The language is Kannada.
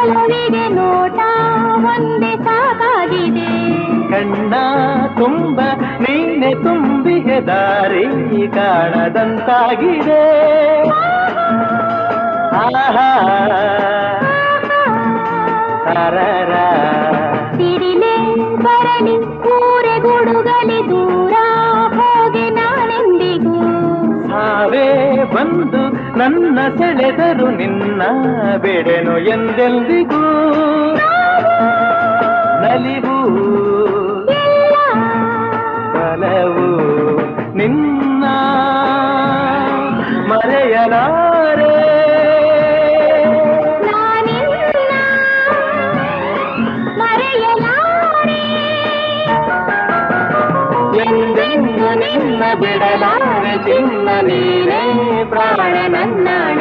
ಒಲವಿಗೆ ನೋಟ ಒಂದೇ ಸಾಕಾಗಿದೆ. ಕಣ್ಣ ತುಂಬ ನೀನೆ ತುಂಬಿಗೆ ದಾರಿ ಕಾಣದಂತಾಗಿದೆ. ಆಹಾ ಸಿಡಿಲೆ ಬರಲಿ ಊರೆ ಗುಡುಗಲಿ ದೂರ ಹೋಗೆ ನಾನೆಂದಿಗೂ. ಸಾವೇ ಬಂದು ನನ್ನ ಸೆಳೆದರು ನಿನ್ನ ಬಿಡೆನು ಎಂದೆಂದಿಗೂ. ನಲಿವು ಬಲವು ನಿನ್ನ ಮರೆಯಲಾರೆ. ಎಂದೆಂದು ನಿನ್ನ ಬಿಡಲಾರೆ ಚಿನ್ನ ನೀನೇ ಪ್ರಾಣ ನನ್ನಾಣೆ.